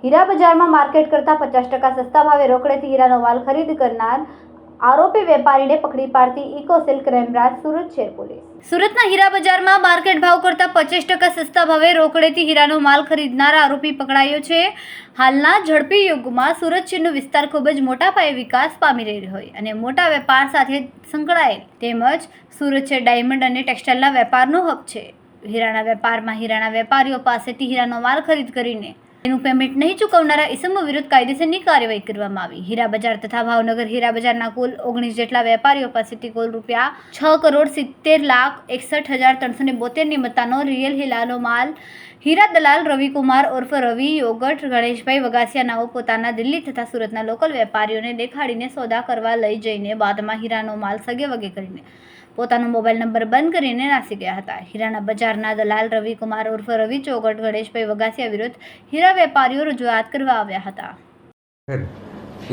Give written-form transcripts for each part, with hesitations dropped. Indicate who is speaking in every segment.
Speaker 1: હીરા બજારમાં માર્કેટ કરતાં 50% સસ્તા ભાવે રોકડેથી હીરાનો માલ ખરીદ કરનાર આરોપી વેપારીને પકડી પાડતી ઇકોસેલ ક્રાઇમ બ્રાન્ચ સુરત શહેર પોલીસ. સુરતના હીરા બજારમાં માર્કેટ ભાવ કરતાં 50% સસ્તા ભાવે રોકડેથી હીરાનો માલ ખરીદનાર આરોપી પકડાયો છે. હાલના ઝડપી યુગમાં સુરત શહેરનો વિસ્તાર ખૂબ જ મોટા પાયે વિકાસ પામી રહ્યો હોય અને મોટા વેપાર સાથે સંકળાયેલ તેમજ સુરત શહેર ડાયમંડ અને ટેક્સટાઇલના વેપારનો હબ છે. હીરાના વેપારમાં હીરાના વેપારીઓ પાસેથી હીરાનો માલ ખરીદ કરીને તેનું પેમેન્ટ નહીં ચૂકવનારા ઇસમો વિરુદ્ધ કાયદેસરની કાર્યવાહી કરવામાં આવી. હીરા બજાર તથા ભાવનગર હીરા બજારના કુલ 19 જેટલા વેપારીઓ પાસેથી કુલ રૂપિયા 6,70,61,372 ની મત્તાનો રિયલ હીરાનો માલ હીરા દલાલ રવિકુમાર ઉર્ફ રવિ યોગટ ગણેશભાઈ વગાસિયા નાઓ પોતાના દિલ્હી તથા સુરતના લોકલ વેપારીઓને દેખાડીને સોદા કરવા લઈ જઈને બાદમાં હીરાનો માલ સગે વગે કરીને પોતાનો મોબાઈલ નંબર બંધ કરીને નાસી ગયા હતા. હીરાના બજારના દલાલ રવિકુમાર ઉર્ફ રવિ ચોગટ ગણેશભાઈ વગાસિયા વિરુદ્ધ હીરા વેપારીઓ રજૂઆત કરવા આવ્યા હતા.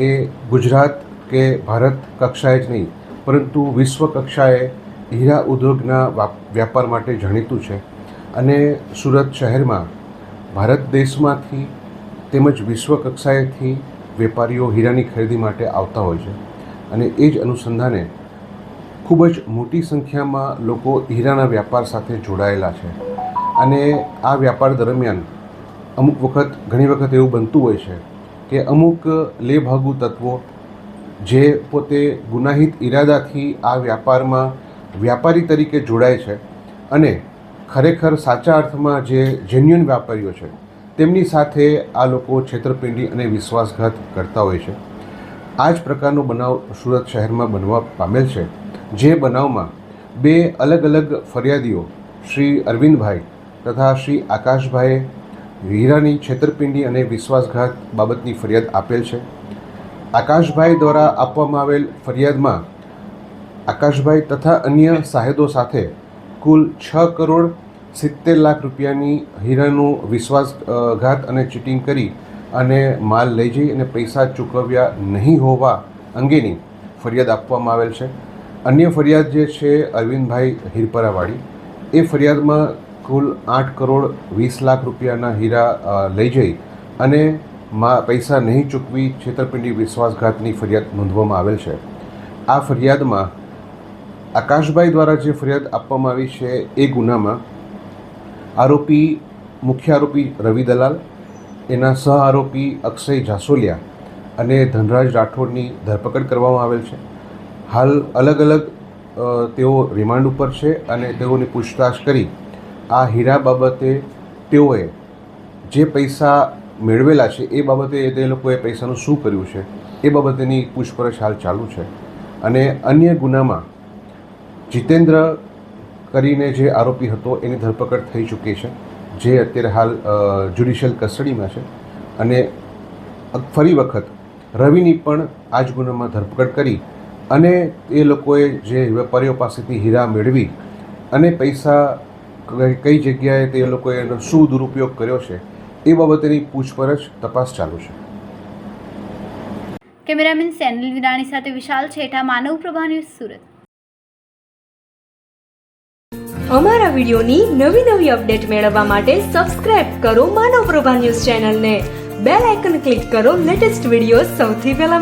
Speaker 2: એ ગુજરાત કે ભારત કક્ષાએ જ નહીં પરંતુ વિશ્વ કક્ષાએ હીરા ઉદ્યોગના વ્યાપાર માટે જાણીતું છે અને સુરત શહેરમાં ભારત દેશમાંથી તેમજ વિશ્વ કક્ષાએથી વેપારીઓ હીરાની ખરીદી માટે આવતા હોય છે અને એ જ અનુસંધાને ખૂબ જ મોટી સંખ્યામાં લોકો હીરાના વ્યાપાર સાથે જોડાયેલા છે અને આ વ્યાપાર દરમિયાન અમુક વખત ઘણી વખત એવું બનતું હોય છે કે અમુક લેભાગુ તત્વો જે પોતે ગુનાહિત ઈરાદાથી આ વ્યાપારમાં વ્યાપારી તરીકે જોડાય છે અને ખરેખર સાચા અર્થમાં જે જેન્યુઅન વ્યાપારીઓ છે તેમની સાથે આ લોકો છેતરપિંડી અને વિશ્વાસઘાત કરતા હોય છે. આ જ પ્રકારનો બનાવ સુરત શહેરમાં બનવા પામેલ છે. જે બનાવમાં બે અલગ અલગ ફરિયાદીઓ શ્રી અરવિંદભાઈ તથા શ્રી આકાશભાઈએ હીરાની છેતરપિંડી અને વિશ્વાસઘાત બાબતની ફરિયાદ આપેલ છે. આકાશભાઈ દ્વારા આપવામાં આવેલ ફરિયાદમાં આકાશભાઈ તથા અન્ય સાહેદો સાથે કુલ 6,70,00,000 રૂપિયાની હીરાનું વિશ્વાસઘાત અને ચીટિંગ કરી અને માલ લઈ જઈ અને પૈસા ચૂકવ્યા નહીં હોવા અંગેની ફરિયાદ આપવામાં આવેલ છે. અન્ય ફરિયાદ જે છે અરવિંદભાઈ હિરપરાવાળી, એ ફરિયાદમાં કુલ 8,20,00,000 રૂપિયાના હીરા લઈ જઈ અને પૈસા નહીં ચૂકવી છેતરપિંડી વિશ્વાસઘાતની ફરિયાદ નોંધવામાં આવેલ છે. આ ફરિયાદમાં આકાશભાઈ દ્વારા જે ફરિયાદ આપવામાં આવી છે એ ગુનામાં મુખ્ય આરોપી રવિ દલાલ, એના સહ આરોપી અક્ષય જાસોલિયા અને ધનરાજ રાઠોડની ધરપકડ કરવામાં આવેલ છે. હાલ અલગ અલગ તેઓ રિમાન્ડ ઉપર છે અને તેઓની પૂછતાછ કરી આ હીરા બાબતે તેઓએ જે પૈસા મેળવેલા છે એ બાબતે તે લોકોએ પૈસાનું શું કર્યું છે એ બાબતેની પૂછપરછ હાલ ચાલુ છે. અને અન્ય ગુનામાં જીતેન્દ્ર કરીને જે આરોપી હતો એની ધરપકડ થઈ ચૂકી છે, જે અત્યારે હાલ જ્યુડિશિયલ કસ્ટડીમાં છે. અને ફરી વખત રવિની પણ આ જ ગુનામાં ધરપકડ કરી અને એ લોકોએ જે વેપારીઓ પાસેથી હીરા મેળવી અને પૈસા કઈ જગ્યાએ તે લોકોએ એનો શું દુરુપયોગ કર્યો છે એ બાબતેની પૂછપરછ તપાસ ચાલુ છે.
Speaker 1: કેમેરામેન સેનલ વિરાણી સાથે વિશાલ છેઠા, માનવ પ્રભા ન્યૂઝ, સુરત.
Speaker 3: અમારા વિડિયોની નવી અપડેટ મેળવવા માટે સબસ્ક્રાઇબ કરો માનવ પ્રભા ન્યૂઝ ચેનલને. બેલ આઇકન ક્લિક કરો લેટેસ્ટ વિડિયો સૌથી પહેલા